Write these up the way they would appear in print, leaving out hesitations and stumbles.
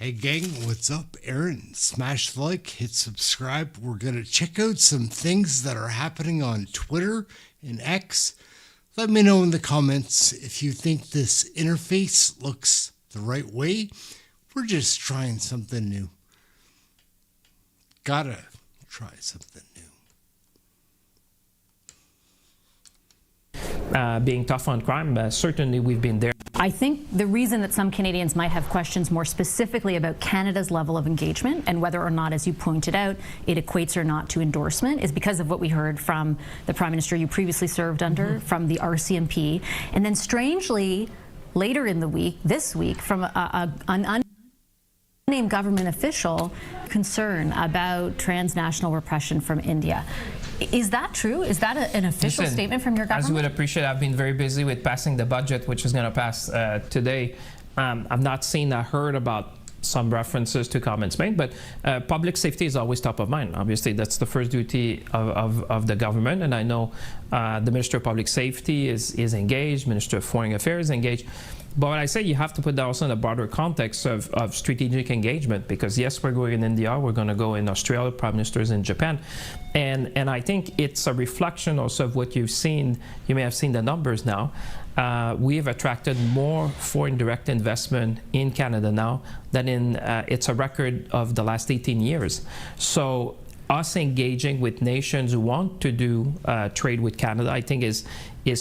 Hey gang, what's up? Aaron, smash the like, hit subscribe. We're going to check out some things that are happening on Twitter and X. Let me know in the comments if you think this interface looks the right way. We're just trying something new. Gotta try something new. Being tough on crime, certainly we've been there. I think the reason that some Canadians might have questions more specifically about Canada's level of engagement and whether or not, as you pointed out, it equates or not to endorsement is because of what we heard from the Prime Minister you previously served under, from the RCMP, and then strangely, later in the week, this week, from an unnamed government official concern about transnational repression from India. Is that true? Is that an official statement from your government? As you would appreciate, I've been very busy with passing the budget, which is going to pass today. I've not seen or heard about some references to comments made, but public safety is always top of mind. Obviously, that's the first duty of the government, and I know the Minister of Public Safety is engaged, Minister of Foreign Affairs is engaged. But when I say you have to put that also in a broader context of strategic engagement, because yes, we're going in India, we're going to go in Australia, Prime Ministers in Japan, and I think it's a reflection also of what you've seen. You may have seen the numbers now. We have attracted more foreign direct investment in Canada now than in, it's a record of the last 18 years. So us engaging with nations who want to do trade with Canada, I think is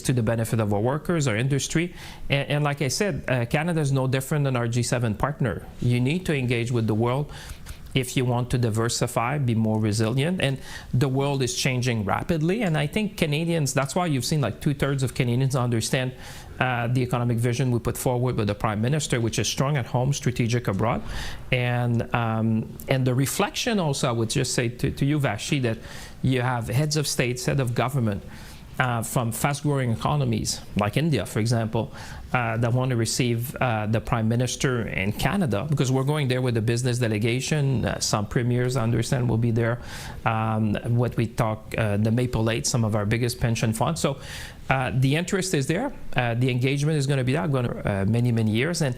to the benefit of our workers, our industry. And like I said, Canada is no different than our G7 partner. You need to engage with the world if you want to diversify, be more resilient. And the world is changing rapidly. And I think Canadians, that's why you've seen like 2/3 of Canadians understand the economic vision we put forward with the Prime Minister, which is strong at home, strategic abroad. And the reflection also, I would just say to you, Vashi, that you have heads of states, head of government, from fast-growing economies, like India, for example, that want to receive the Prime Minister in Canada, because we're going there with a business delegation. Some premiers, I understand, will be there. What we talk, the Maple 8, some of our biggest pension funds. So the interest is there. The engagement is going to be there going to many, many years. And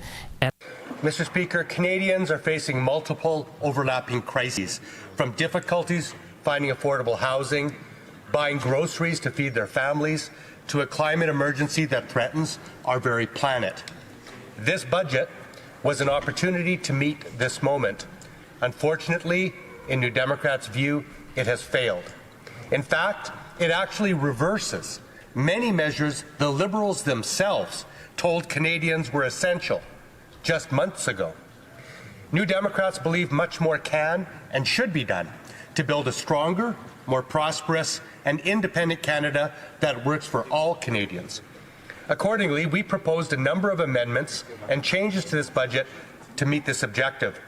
Mr. Speaker, Canadians are facing multiple overlapping crises, from difficulties finding affordable housing, buying groceries to feed their families, to a climate emergency that threatens our very planet. This budget was an opportunity to meet this moment. Unfortunately, in New Democrats' view, it has failed. In fact, it actually reverses many measures the Liberals themselves told Canadians were essential just months ago. New Democrats believe much more can and should be done to build a stronger, more prosperous and independent Canada that works for all Canadians. Accordingly, we proposed a number of amendments and changes to this budget to meet this objective.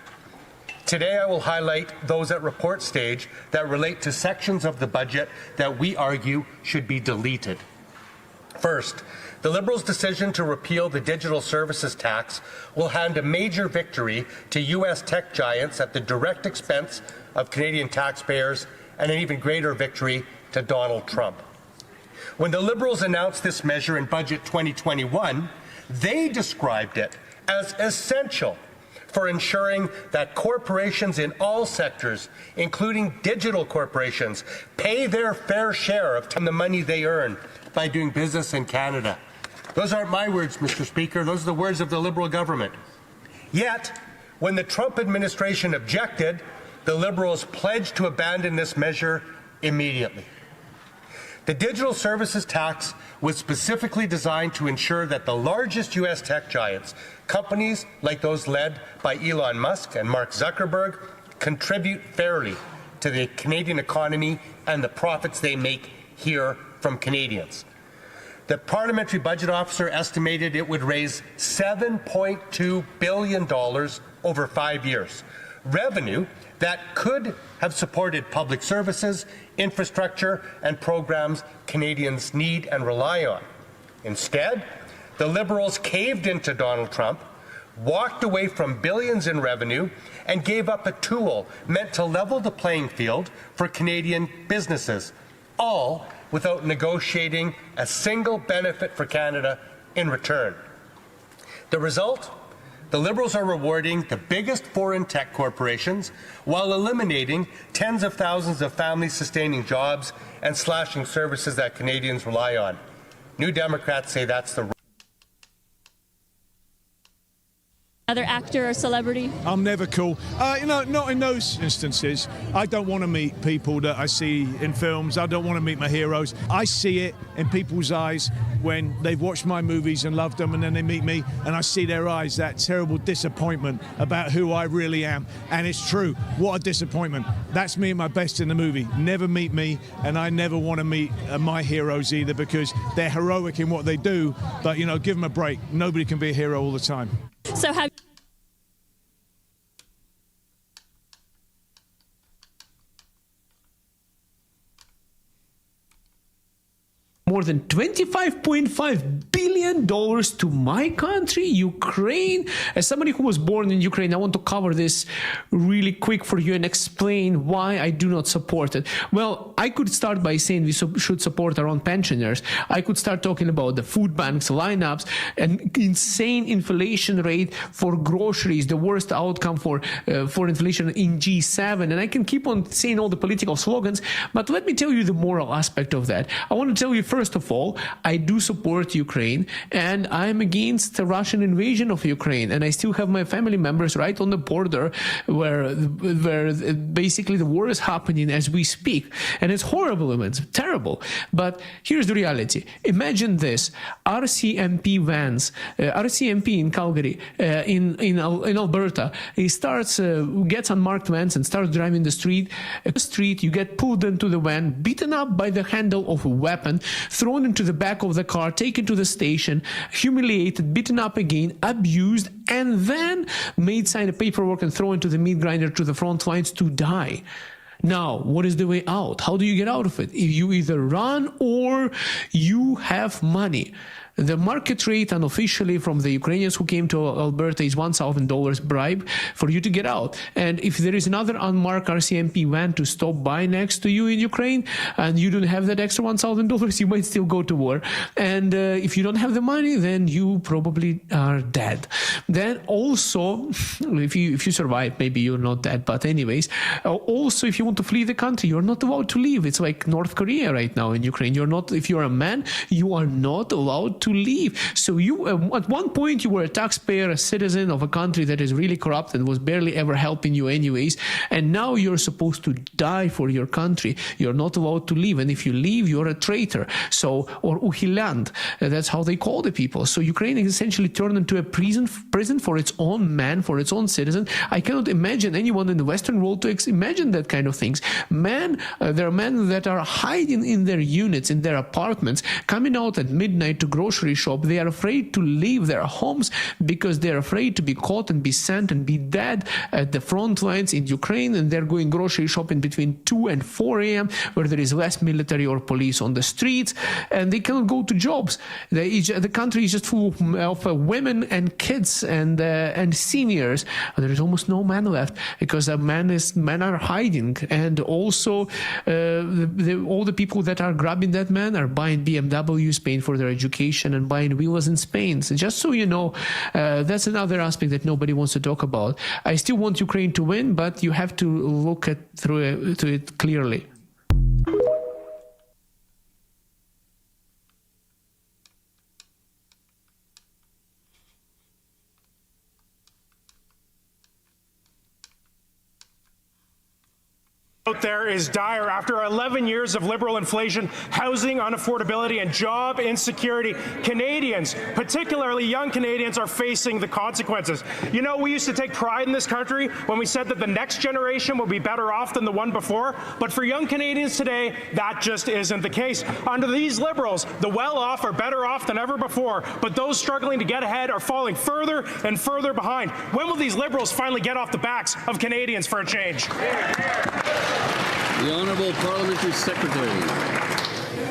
Today, I will highlight those at report stage that relate to sections of the budget that we argue should be deleted. First, the Liberals' decision to repeal the digital services tax will hand a major victory to U.S. tech giants at the direct expense of Canadian taxpayers, and an even greater victory to Donald Trump. When the Liberals announced this measure in Budget 2021, they described it as essential for ensuring that corporations in all sectors, including digital corporations, pay their fair share of the money they earn by doing business in Canada. Those aren't my words, Mr. Speaker. Those are the words of the Liberal government. Yet, when the Trump administration objected, the Liberals pledged to abandon this measure immediately. The digital services tax was specifically designed to ensure that the largest U.S. tech giants, companies like those led by Elon Musk and Mark Zuckerberg, contribute fairly to the Canadian economy and the profits they make here from Canadians. The Parliamentary Budget Officer estimated it would raise $7.2 billion over 5 years, revenue that could have supported public services, infrastructure, and programs Canadians need and rely on. Instead, the Liberals caved into Donald Trump, walked away from billions in revenue, and gave up a tool meant to level the playing field for Canadian businesses, all without negotiating a single benefit for Canada in return. The result? The Liberals are rewarding the biggest foreign tech corporations while eliminating tens of thousands of family-sustaining jobs and slashing services that Canadians rely on. New Democrats say that's the Other actor or celebrity? I'm never cool. Not in those instances. I don't want to meet people that I see in films. I don't want to meet my heroes. I see it in people's eyes when they've watched my movies and loved them, and then they meet me, and I see their eyes, that terrible disappointment about who I really am. And it's true. What a disappointment. That's me at my best in the movie. Never meet me, and I never want to meet my heroes either, because they're heroic in what they do, but, give them a break. Nobody can be a hero all the time. So have more than $25.5 billion to my country, Ukraine. As somebody who was born in Ukraine, I want to cover this really quick for you and explain why I do not support it. Well, I could start by saying we should support our own pensioners. I could start talking about the food banks, lineups, and insane inflation rate for groceries, the worst outcome for inflation in G7. And I can keep on saying all the political slogans, but let me tell you the moral aspect of that. I want to tell you, first of all, I do support Ukraine, and I'm against the Russian invasion of Ukraine, and I still have my family members right on the border where basically the war is happening as we speak, and it's horrible, it's terrible. But here's the reality. Imagine this: RCMP vans, RCMP in Calgary, in Alberta, he gets unmarked vans and starts driving the street. You get pulled into the van, beaten up by the handle of a weapon, thrown into the back of the car, taken to the station, humiliated, beaten up again, abused, and then made sign a paperwork and thrown into the meat grinder to the front lines to die. Now, what is the way out? How do you get out of it? You either run or you have money. The market rate unofficially from the Ukrainians who came to Alberta is $1,000 bribe for you to get out. And if there is another unmarked RCMP van to stop by next to you in Ukraine and you don't have that extra $1,000, you might still go to war. And if you don't have the money, then you probably are dead. Then also, if you survive, maybe you're not dead. But anyways, also if you want to flee the country, you're not allowed to leave. It's like North Korea right now in Ukraine. You're not, if you're a man, you are not allowed to leave. So you, at one point, you were a taxpayer, a citizen of a country that is really corrupt and was barely ever helping you anyways. And now you're supposed to die for your country. You're not allowed to leave. And if you leave, you're a traitor. So, or uhiland, that's how they call the people. So Ukraine is essentially turned into a prison for its own man, for its own citizen. I cannot imagine anyone in the Western world to imagine that kind of things. There are men that are hiding in their units, in their apartments, coming out at midnight to grocery shop. They are afraid to leave their homes because they're afraid to be caught and be sent and be dead at the front lines in Ukraine, and they're going grocery shopping between 2 and 4 a.m. where there is less military or police on the streets, and they cannot go to jobs. The country is just full of women and kids and seniors. There is almost no man left because men are hiding, and also all the people that are grabbing that man are buying BMWs, paying for their education, and buying villas in Spain. So just so you know, that's another aspect that nobody wants to talk about. I still want Ukraine to win, but you have to look through it clearly. Out there is dire. After 11 years of liberal inflation, housing unaffordability, and job insecurity, Canadians, particularly young Canadians, are facing the consequences. You know, we used to take pride in this country when we said that the next generation will be better off than the one before, but for young Canadians today, that just isn't the case. Under these Liberals, the well-off are better off than ever before, but those struggling to get ahead are falling further and further behind. When will these Liberals finally get off the backs of Canadians for a change? The Honourable Parliamentary Secretary.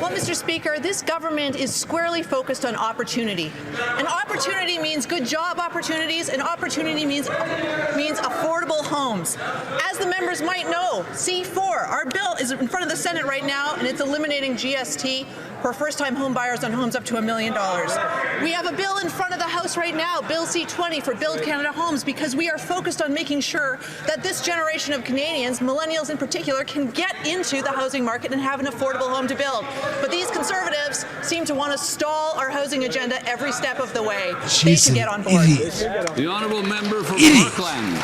Well, Mr. Speaker, this government is squarely focused on opportunity. And opportunity means good job opportunities, and opportunity means affordable homes. As the members might know, C4, our bill is in front of the Senate right now, and it's eliminating GST for first-time home buyers on homes up to $1 million. We have a bill in front of the House right now, Bill C-20 for Build Canada Homes, because we are focused on making sure that this generation of Canadians, millennials in particular, can get into the housing market and have an affordable home to build. But these Conservatives seem to want to stall our housing agenda every step of the way. They should get on board. The honourable member for Parkland.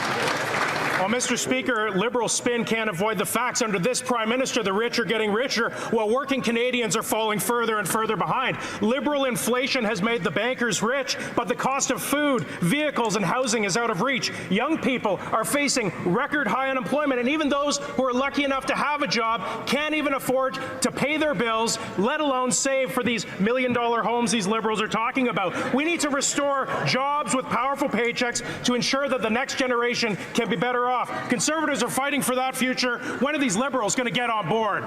Well, Mr. Speaker, Liberal spin can't avoid the facts. Under this Prime Minister, the rich are getting richer, while working Canadians are falling further and further behind. Liberal inflation has made the bankers rich, but the cost of food, vehicles, and housing is out of reach. Young people are facing record high unemployment, and even those who are lucky enough to have a job can't even afford to pay their bills, let alone save for these $1 million homes these Liberals are talking about. We need to restore jobs with powerful paychecks to ensure that the next generation can be better off. Conservatives are fighting for that future. When are these Liberals going to get on board?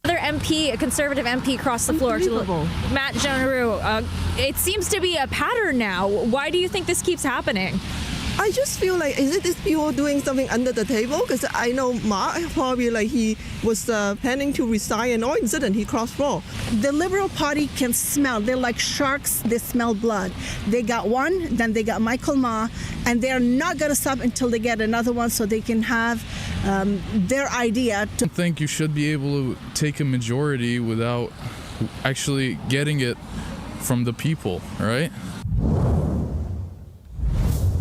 Another MP, a Conservative MP across the floor, Matt Jean-Roux. It seems to be a pattern now. Why do you think this keeps happening? I just feel like, is it these people doing something under the table? Because I know Mark probably like he was planning to resign and all of a sudden he crossed floor. The Liberal Party can smell. They're like sharks. They smell blood. They got one, then they got Michael Ma, and they're not going to stop until they get another one so they can have their idea. I think you should be able to take a majority without actually getting it from the people, right?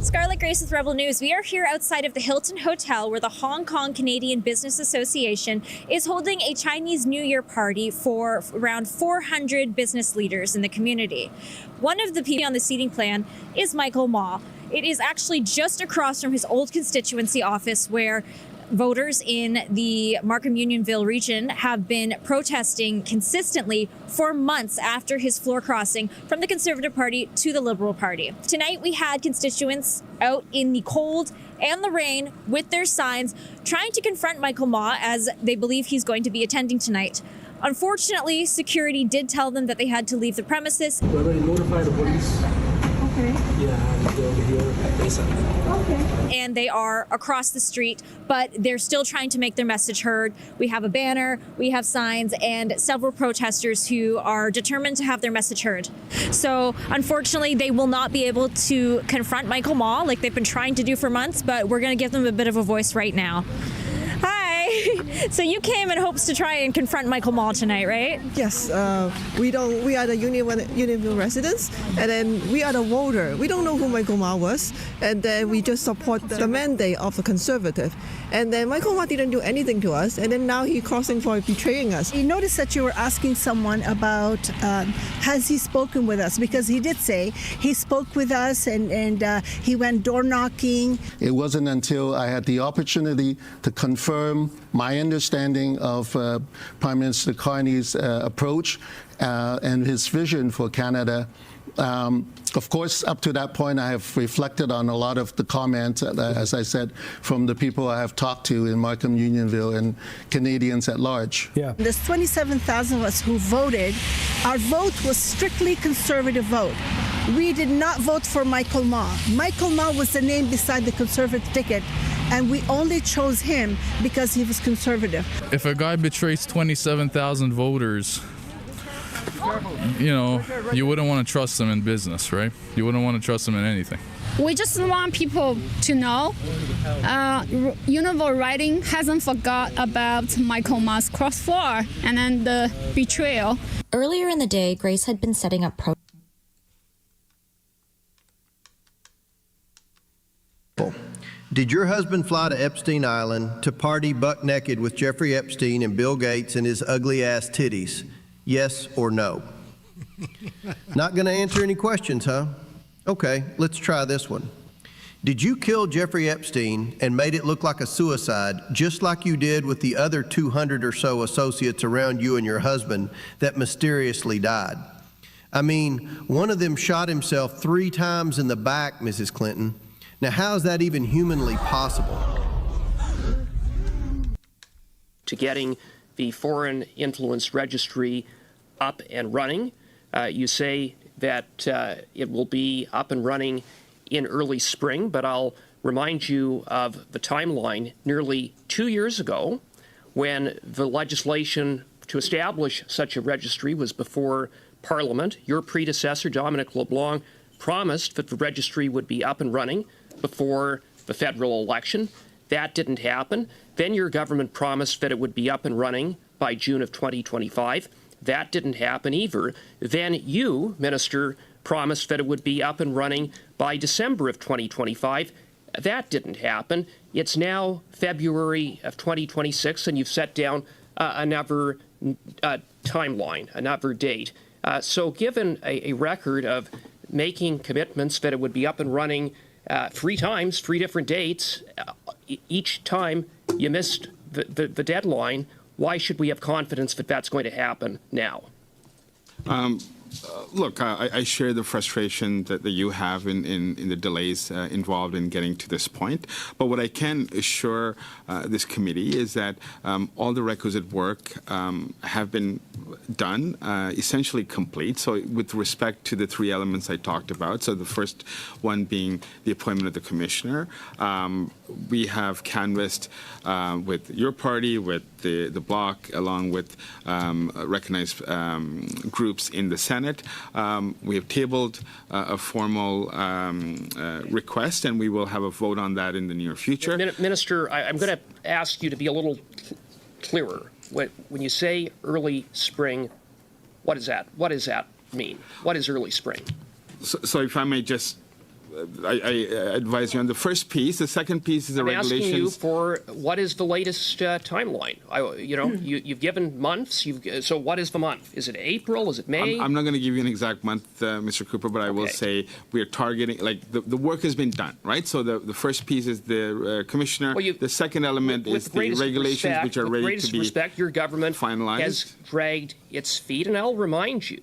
Scarlett Grace with Rebel News. We are here outside of the Hilton Hotel where the Hong Kong Canadian Business Association is holding a Chinese New Year party for around 400 business leaders in the community. One of the people on the seating plan is Michael Ma. It is actually just across from his old constituency office where voters in the Markham-Unionville region have been protesting consistently for months after his floor crossing from the Conservative Party to the Liberal Party. Tonight, we had constituents out in the cold and the rain with their signs trying to confront Michael Ma as they believe he's going to be attending tonight. Unfortunately, security did tell them that they had to leave the premises. We already notified the police. Okay. Yeah, they're over here. Okay. And they are across the street, but they're still trying to make their message heard. We have a banner, we have signs, and several protesters who are determined to have their message heard. So unfortunately, they will not be able to confront Michael Ma like they've been trying to do for months, but we're going to give them a bit of a voice right now. Hi. So you came in hopes to try and confront Michael Ma tonight, right? Yes, we are the Unionville residents, and then we are the voter. We don't know who Michael Ma was, and then we just support the mandate of the Conservative. And then Michael Ma didn't do anything to us, and then now he's crossing for betraying us. You noticed that you were asking someone about has he spoken with us, because he did say he spoke with us and he went door knocking. It wasn't until I had the opportunity to confirm my understanding of Prime Minister Carney's approach and his vision for Canada. Of course, up to that point, I have reflected on a lot of the comments, as I said, from the people I have talked to in Markham, Unionville, and Canadians at large. Yeah. There's 27,000 of us who voted. Our vote was strictly Conservative vote. We did not vote for Michael Ma. Michael Ma was the name beside the Conservative ticket, and we only chose him because he was Conservative. If a guy betrays 27,000 voters, you know, you wouldn't want to trust them in business, right? You wouldn't want to trust them in anything. We just want people to know Unionville riding hasn't forgot about Michael Ma's cross floor and then the betrayal. Earlier in the day, Grace had been setting up Did your husband fly to Epstein Island to party buck naked with Jeffrey Epstein and Bill Gates and his ugly ass titties? Yes or no? Not going to answer any questions, huh? Okay, let's try this one. Did you kill Jeffrey Epstein and made it look like a suicide, just like you did with the other 200 or so associates around you and your husband that mysteriously died? I mean, one of them shot himself 3 times in the back, Mrs. Clinton. Now, how is that even humanly possible? To getting the foreign influence registry up and running. You say that it will be up and running in early spring, but I'll remind you of the timeline nearly 2 years ago when the legislation to establish such a registry was before Parliament. Your predecessor, Dominic LeBlanc, promised that the registry would be up and running before the federal election. That didn't happen. Then your government promised that it would be up and running by June of 2025. That didn't happen either. Then you, Minister, promised that it would be up and running by December of 2025. That didn't happen. It's now February of 2026, and you've set down another timeline, another date. So given a record of making commitments that it would be up and running 3 times, 3 different dates, each time you missed the deadline, why should we have confidence that that's going to happen now? Look, I share the frustration that you have in the delays involved in getting to this point. But what I can assure this committee is that all the requisite work have been done, essentially complete. So with respect to the 3 elements I talked about, so the first one being the appointment of the commissioner, we have canvassed with your party, with the Bloc, along with recognized groups in the Senate. We have tabled a formal request, and we will have a vote on that in the near future. Minister, I'm going to ask you to be a little clearer. When you say early spring, what is that? What does that mean? What is early spring? So if I may just I advise you on the first piece. The second piece is the regulations. I'm asking you for what is the latest timeline. You've given months. So what is the month? Is it April? Is it May? I'm not going to give you an exact month, Mr. Cooper, but I will say we are targeting, the work has been done, right? So the first piece is the commissioner. The second element is the regulations, which are ready to be respect, your government finalized. Has dragged its feet, and I'll remind you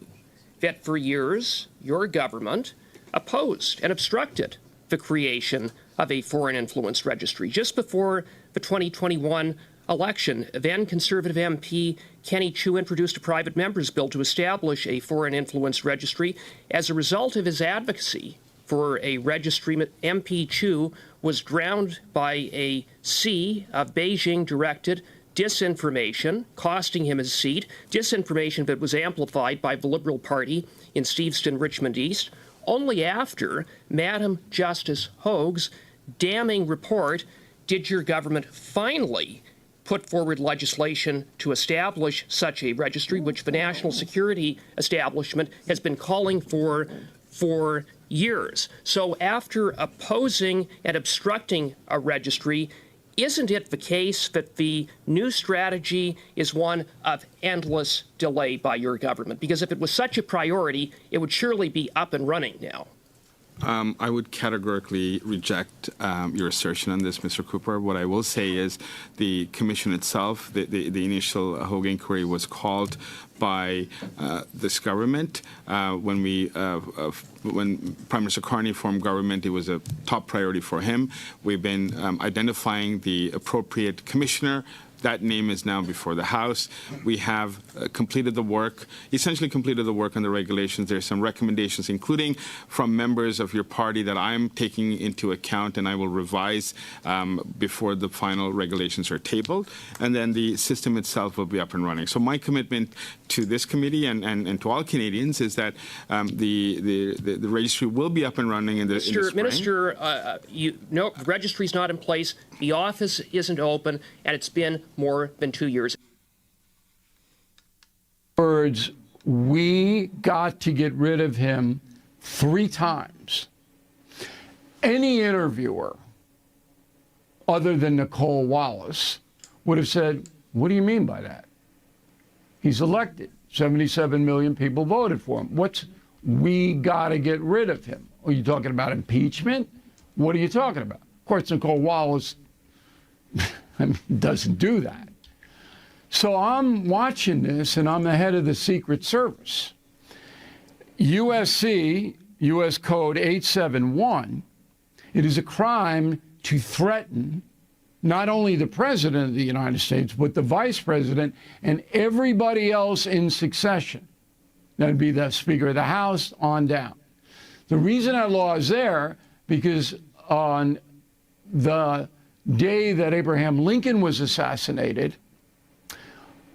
that for years your government opposed and obstructed the creation of a foreign influence registry. Just before the 2021 election, then Conservative MP Kenny Chiu introduced a private member's bill to establish a foreign influence registry. As a result of his advocacy for a registry, MP Chiu was drowned by a sea of Beijing-directed disinformation, costing him his seat, disinformation that was amplified by the Liberal Party in Steveston, Richmond East, only after Madam Justice Hoag's damning report did your government finally put forward legislation to establish such a registry, which the national security establishment has been calling for years. So after opposing and obstructing a registry, isn't it the case that the new strategy is one of endless delay by your government? Because if it was such a priority, it would surely be up and running now. I would categorically reject your assertion on this, Mr. Cooper. What I will say is the commission itself, the initial Hoag inquiry was called by this government. When Prime Minister Carney formed government, it was a top priority for him. We've been identifying the appropriate commissioner. That name is now before the House. We have completed the work, essentially completed the work on the regulations. There are some recommendations, including from members of your party, that I'm taking into account, and I will revise before the final regulations are tabled. And then the system itself will be up and running. So my commitment to this committee and to all Canadians is that the registry will be up and running in the spring. Minister, the registry's not in place. The office isn't open, and it's been more than 2 years. Words, we got to get rid of him 3 times. Any interviewer other than Nicole Wallace would have said, what do you mean by that? He's elected. 77 million people voted for him. We got to get rid of him? Are you talking about impeachment? What are you talking about? Of course, Nicole Wallace doesn't do that. So I'm watching this, and I'm the head of the Secret Service. USC, U.S. Code 871, it is a crime to threaten not only the President of the United States, but the Vice President and everybody else in succession. That would be the Speaker of the House on down. The reason that law is there, because on the day that Abraham Lincoln was assassinated,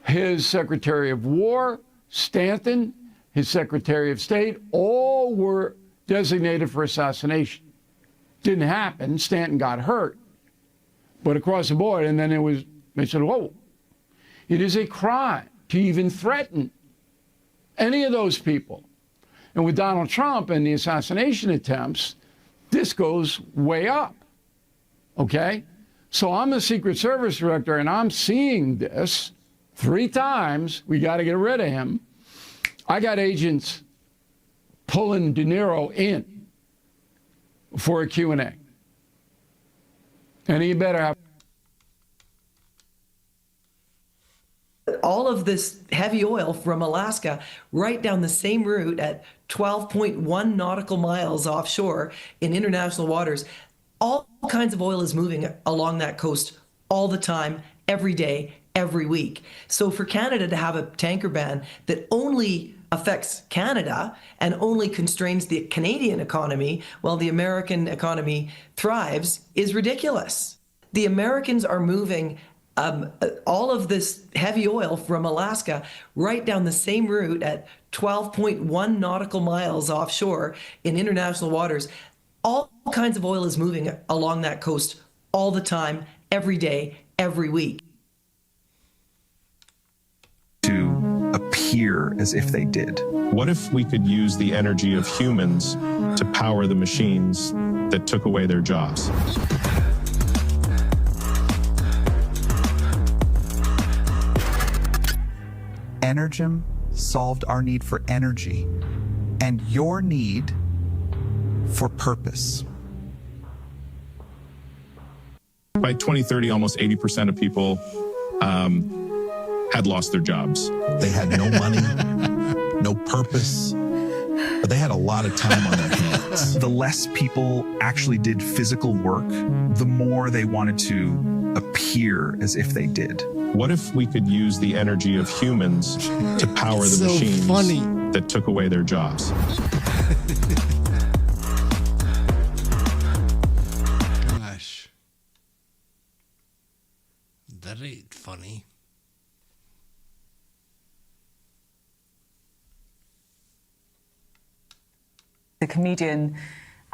his Secretary of War, Stanton, his Secretary of State, all were designated for assassination. Didn't happen. Stanton got hurt. But across the board, and then they said, whoa, it is a crime to even threaten any of those people. And with Donald Trump and the assassination attempts, this goes way up, okay? So I'm a Secret Service director, and I'm seeing this 3 times. We got to get rid of him. I got agents pulling De Niro in for a Q&A. And he better have... All of this heavy oil from Alaska right down the same route at 12.1 nautical miles offshore in international waters. All kinds of oil is moving along that coast all the time, every day, every week. So for Canada to have a tanker ban that only affects Canada and only constrains the Canadian economy while the American economy thrives is ridiculous. The Americans are moving all of this heavy oil from Alaska right down the same route at 12.1 nautical miles offshore in international waters. All kinds of oil is moving along that coast all the time, every day, every week. To appear as if they did. What if we could use the energy of humans to power the machines that took away their jobs? Energem solved our need for energy and your need for purpose. By 2030, almost 80% of people had lost their jobs. They had no money, no purpose, but they had a lot of time on their hands. The less people actually did physical work, the more they wanted to appear as if they did. What if we could use the energy of humans to power the machines that took away their jobs? Gosh. That ain't funny. The comedian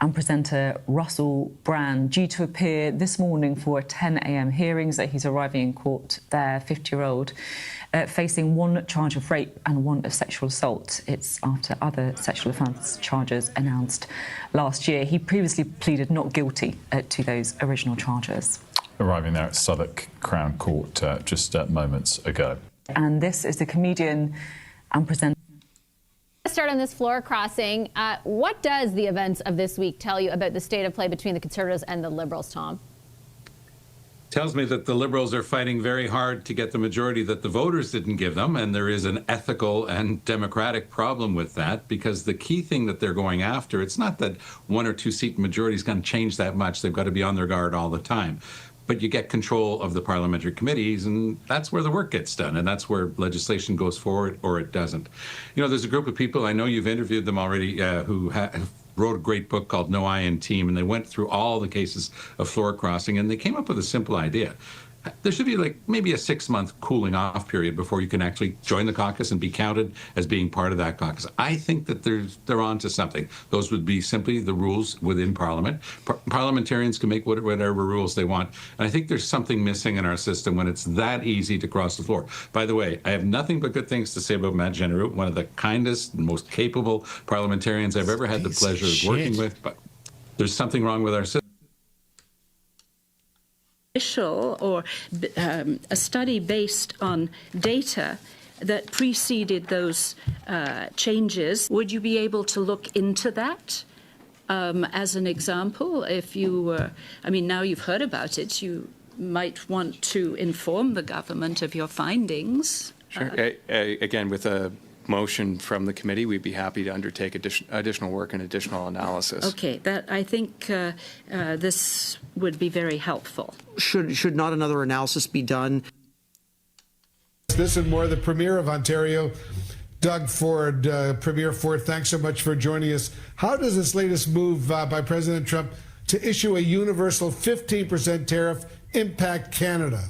and presenter Russell Brand due to appear this morning for 10 a.m. hearings that he's arriving in court. Their 50-year-old facing 1 charge of rape and 1 of sexual assault. It's after other sexual offence charges announced last year. He previously pleaded not guilty to those original charges. Arriving there at Southwark Crown Court just moments ago. And this is the comedian and presenter. Let's start on this floor crossing. What does the events of this week tell you about the state of play between the Conservatives and the Liberals, Tom? Tells me that the Liberals are fighting very hard to get the majority that the voters didn't give them, and there is an ethical and democratic problem with that, because the key thing that they're going after, it's not that 1 or 2 seat majority is going to change that much. They've got to be on their guard all the time. But you get control of the parliamentary committees, and that's where the work gets done, and that's where legislation goes forward or it doesn't. You know, there's a group of people, I know you've interviewed them already, who wrote a great book called No I in Team, and they went through all the cases of floor crossing, and they came up with a simple idea. There should be like maybe a 6-month cooling off period before you can actually join the caucus and be counted as being part of that caucus. I think that they're on to something. Those would be simply the rules within Parliament. Parliamentarians can make whatever rules they want. And I think there's something missing in our system when it's that easy to cross the floor. By the way, I have nothing but good things to say about Matt Generoux, one of the kindest and most capable parliamentarians I've ever had the pleasure of working with. But there's something wrong with our system. Or a study based on data that preceded those changes. Would you be able to look into that as an example? If you were, I mean, now you've heard about it, you might want to inform the government of your findings. Sure. Again, with a motion from the committee, we'd be happy to undertake additional work and additional analysis. Okay, that I think this would be very helpful. Should not another analysis be done? This and more, the Premier of Ontario, Doug Ford. Premier Ford, thanks so much for joining us. How does this latest move by President Trump to issue a universal 15% tariff impact Canada?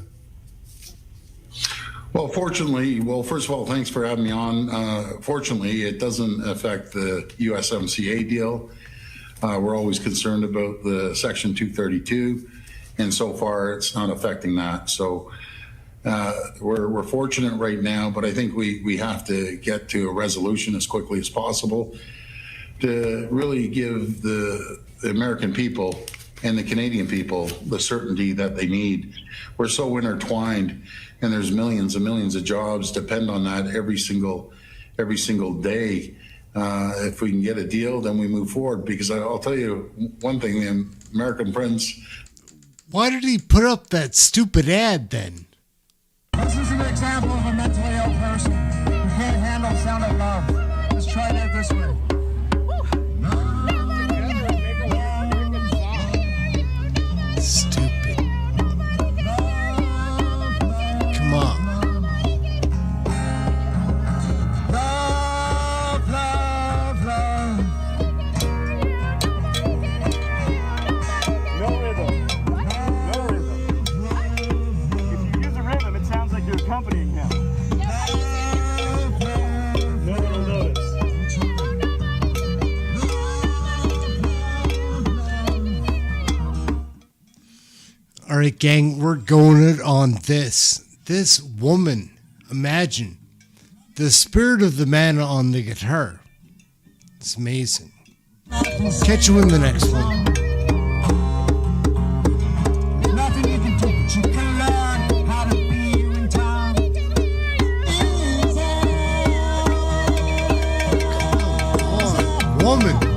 Well, fortunately, first of all, thanks for having me on. Fortunately, it doesn't affect the USMCA deal. We're always concerned about the Section 232, and so far it's not affecting that. So we're fortunate right now, but I think we have to get to a resolution as quickly as possible to really give the American people and the Canadian people the certainty that they need. We're so intertwined, and there's millions and millions of jobs depend on that every single day. If we can get a deal, then we move forward. Because I'll tell you one thing, the American friends. Why did he put up that stupid ad then? This is an example of a mentally ill person who can't handle the sound of love. Let's try it this way. Stupid. Come on. Love, love, love. No rhythm. No rhythm. If you use a rhythm, it sounds like you're accompanying him. No one will notice. All right, gang, we're going it on this. This woman, imagine the spirit of the man on the guitar. It's amazing. Catch you in the next one. Nothing you can do, but you can learn how to be you in time. Woman.